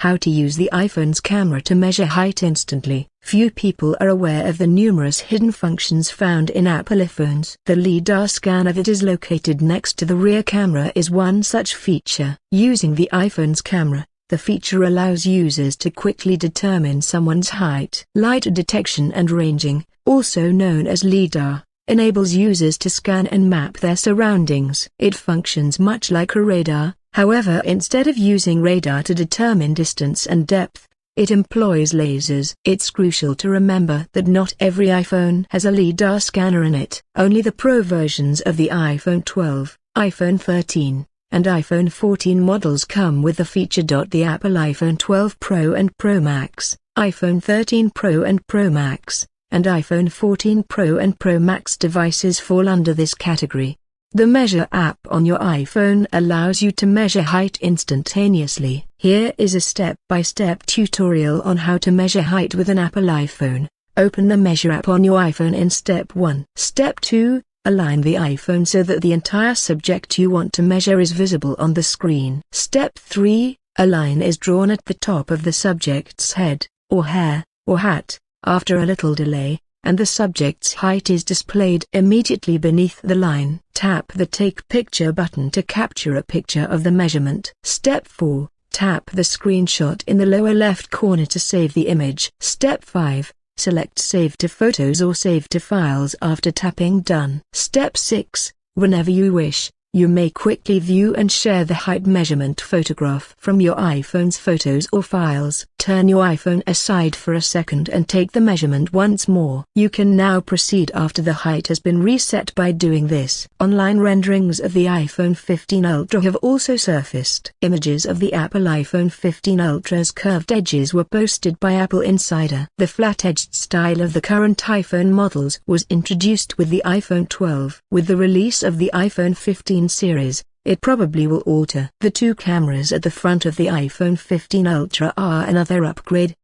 How to use the iPhone's camera to measure height instantly. Few people are aware of the numerous hidden functions found in Apple iPhones. The LiDAR scanner that is located next to the rear camera is one such feature. Using the iPhone's camera, the feature allows users to quickly determine someone's height. Light detection and ranging, also known as LiDAR, enables users to scan and map their surroundings. It functions much like a radar. However, instead of using radar to determine distance and depth, it employs lasers. It's crucial to remember that not every iPhone has a LiDAR scanner in it. Only the Pro versions of the iPhone 12, iPhone 13, and iPhone 14 models come with the feature. The Apple iPhone 12 Pro and Pro Max, iPhone 13 Pro and Pro Max, and iPhone 14 Pro and Pro Max devices fall under this category. The Measure app on your iPhone allows you to measure height instantaneously. Here is a step-by-step tutorial on how to measure height with an Apple iPhone. Open the Measure app on your iPhone in Step 1. Step 2. Align the iPhone so that the entire subject you want to measure is visible on the screen. Step 3. A line is drawn at the top of the subject's head, or hair, or hat, after a little delay, and the subject's height is displayed immediately beneath the line. Tap the Take Picture button to capture a picture of the measurement. Step 4. Tap the screenshot in the lower left corner to save the image. Step 5. Select Save to Photos or Save to Files after tapping Done. Step 6. Whenever you wish, you may quickly view and share the height measurement photograph from your iPhone's photos or files. Turn your iPhone aside for a second and take the measurement once more. You can now proceed after the height has been reset by doing this. Online renderings of the iPhone 15 Ultra have also surfaced. Images of the Apple iPhone 15 Ultra's curved edges were posted by Apple Insider. The flat-edged style of the current iPhone models was introduced with the iPhone 12. With the release of the iPhone 15 series, it probably will alter. The two cameras at the front of the iPhone 15 Ultra are another upgrade.